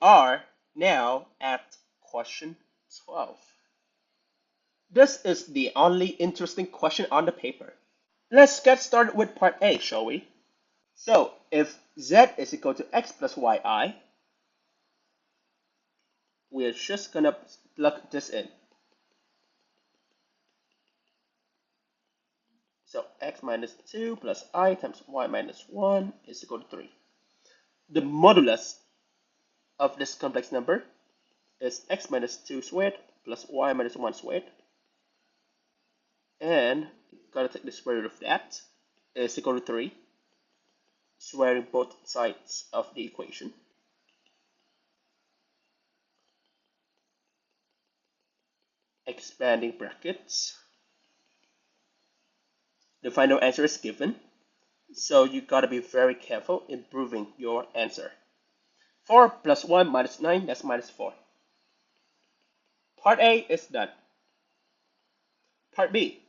are now at question 12. This is the only interesting question on the paper. Let's get started with part A, shall we? So, if z is equal to x plus yi, we're just gonna plug this in. So, x minus 2 plus I times y minus 1 is equal to 3. The modulus of this complex number is x minus 2 squared plus y minus 1 squared. And gotta take the square root of that is equal to 3, squaring both sides of the equation. Expanding brackets. The final answer is given, so you gotta be very careful in proving your answer. 4 plus 1 minus 9, that's minus 4. Part A is done. Part B.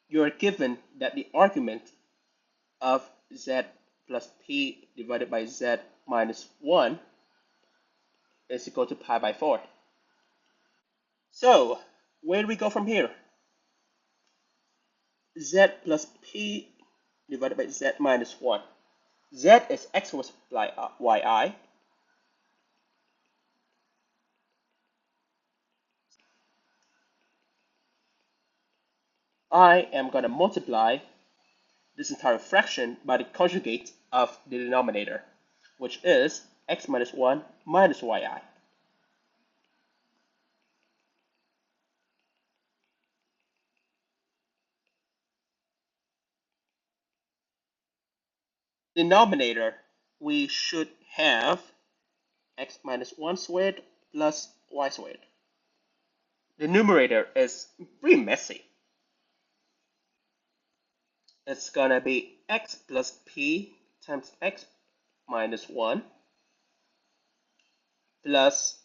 You are given that the argument of z plus p divided by z minus 1 is equal to pi by 4. So, where do we go from here? Z plus p divided by z minus 1. Z is x multiplied yi. I am going to multiply this entire fraction by the conjugate of the denominator, which is x minus 1 minus yi. Denominator, we should have x minus 1 squared plus y squared. The numerator is pretty messy. It's gonna be x plus p times x minus 1 plus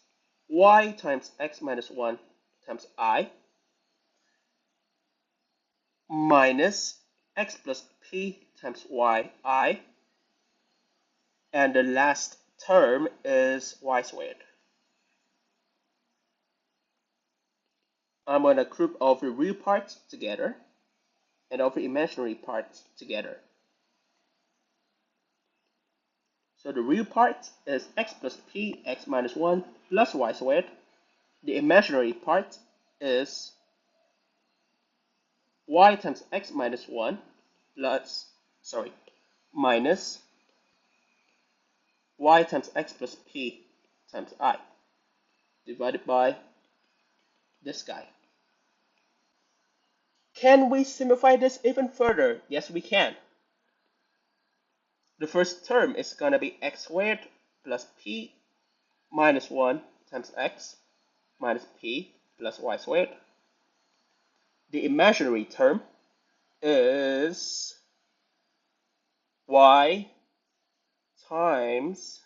y times x minus 1 times I minus x plus p times yi, and the last term is y squared. I'm going to group all the real parts together and all the imaginary parts together. So the real part is x plus p x minus 1 plus y squared. The imaginary part is y times x minus 1 minus y times x plus p times I divided by this guy. Can we simplify this even further? Yes, we can. The first term is going to be x squared plus p minus 1 times x minus p plus y squared. The imaginary term is y times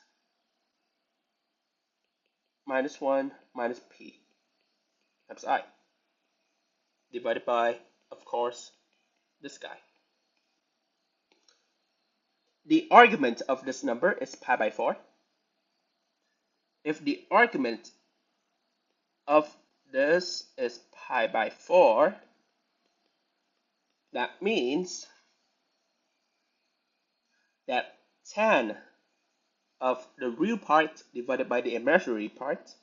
minus 1 minus p times I divided by, of course, this guy. The argument of this number is pi by 4. If the argument of this is pi by 4, that means that tan of the real part divided by the imaginary part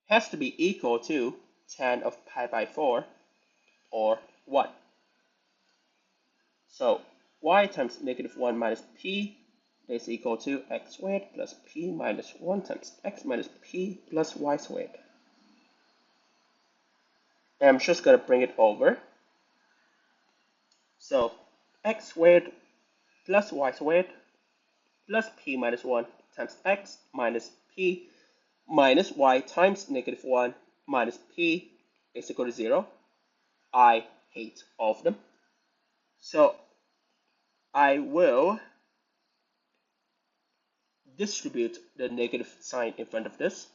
has to be equal to tan of pi by 4, or 1. So y times negative 1 minus p is equal to x squared plus p minus 1 times x minus p plus y squared. And I'm just going to bring it over. So x squared plus y squared plus p minus 1 times x minus p minus y times negative 1 minus p is equal to 0. I hate all of them. So I will distribute the negative sign in front of this,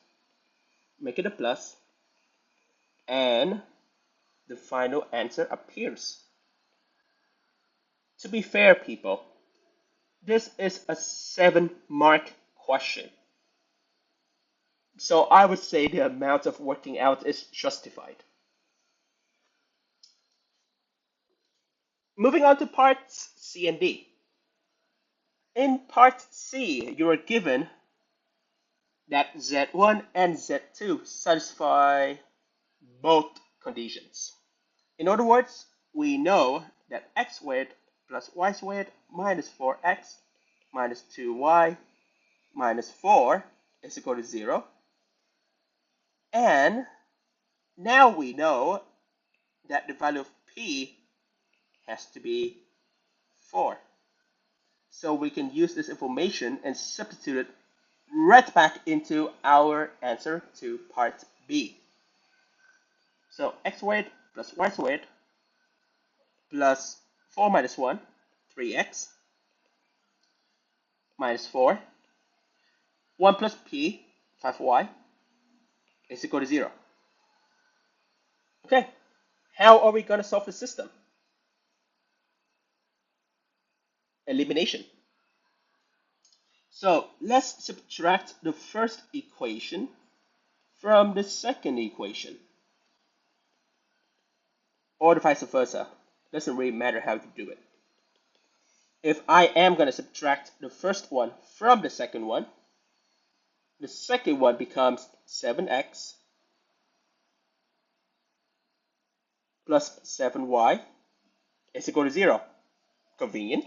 make it a plus, and the final answer appears. To be fair, people, this is a 7-mark question. So I would say the amount of working out is justified. Moving on to parts C and D. In part C, you are given that Z1 and Z2 satisfy both conditions. In other words, we know that x squared plus y squared minus 4x minus 2y minus 4 is equal to 0. And now we know that the value of p has to be 4. So we can use this information and substitute it right back into our answer to part B. So x squared plus y squared plus 4 minus 1, 3x, minus 4, 1 plus p, 5y, is equal to 0. Okay, how are we going to solve the system? Elimination. So let's subtract the first equation from the second equation, or the vice versa. Doesn't really matter how to do it. If I am going to subtract the first one from the second one becomes 7x plus 7y is equal to 0. Convenient.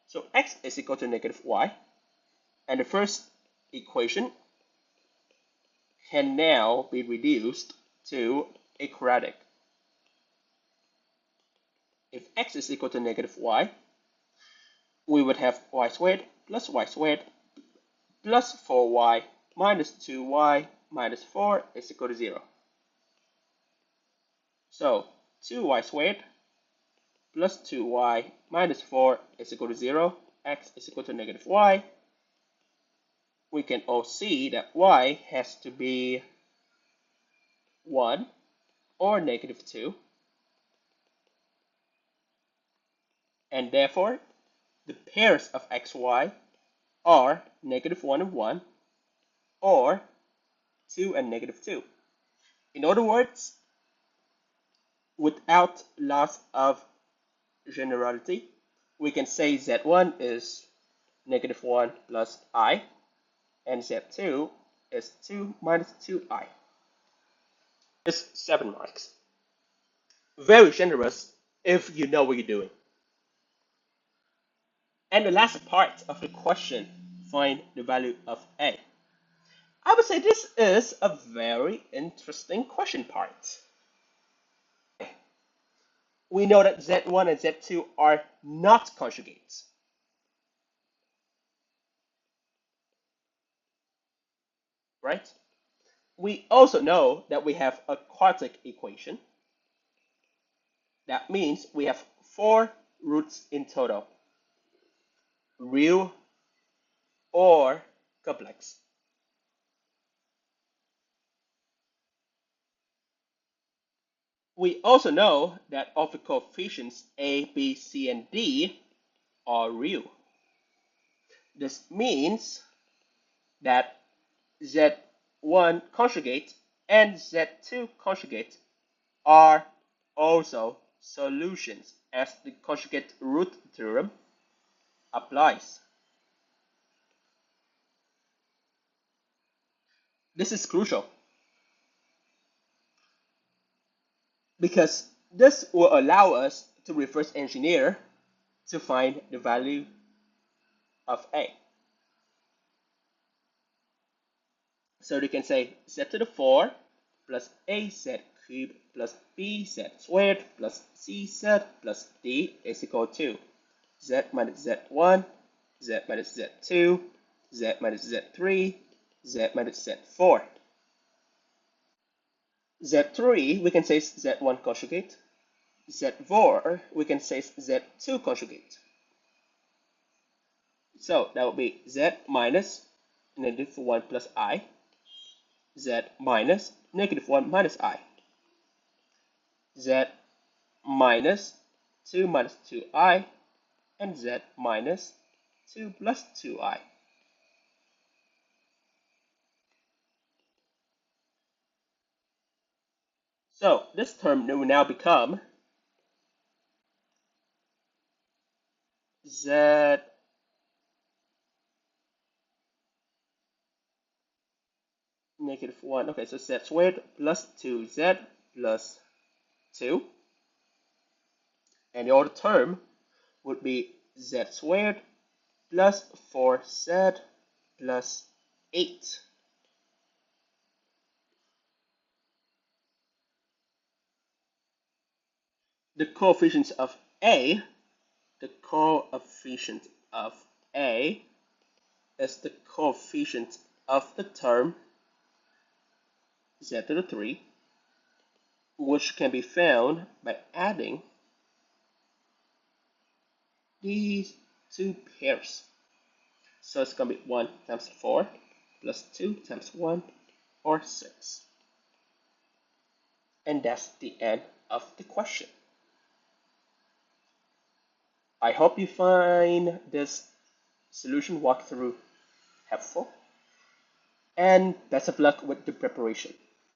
So x is equal to negative y. And the first equation can now be reduced to a quadratic. If x is equal to negative y, we would have y squared plus 4y minus 2y minus 4 is equal to 0. So 2y squared plus 2y minus 4 is equal to 0. X is equal to negative y. We can all see that y has to be 1 or negative 2. And therefore, the pairs of x, y are negative 1 and 1 or 2 and negative 2. In other words, without loss of generality, we can say Z1 is negative 1 plus I, and Z2 is 2 minus 2I. It's 7 marks. Very generous if you know what you're doing. And the last part of the question, find the value of A. I would say this is a very interesting question part. We know that Z1 and Z2 are not conjugates. Right? We also know that we have a quadratic equation. That means we have 4 roots in total, real or complex. We also know that all the coefficients A, B, C, and D are real. This means that Z1 conjugate and Z2 conjugate are also solutions, as the conjugate root theorem applies. This is crucial because this will allow us to reverse engineer to find the value of A. So you can say z to the 4 plus az cubed plus bz squared plus cz plus d is equal to z minus z1, z minus z2, z minus z3, z minus z4. Z3 we can say z1 conjugate. Z4 we can say z2 conjugate. So that would be z minus negative 1 plus I, z minus negative 1 minus I. z minus 2 minus 2i, and z minus 2 plus 2i. So this term will now become z negative 1. Okay, so z squared plus 2z plus 2. And the other term would be z squared plus 4z plus 8. The coefficients of a, the coefficient of a is the coefficient of the term z to the 3, which can be found by adding these two pairs. So it's going to be 1 times 4 plus 2 times 1, or 6. And that's the end of the question. I hope you find this solution walkthrough helpful, and best of luck with the preparation.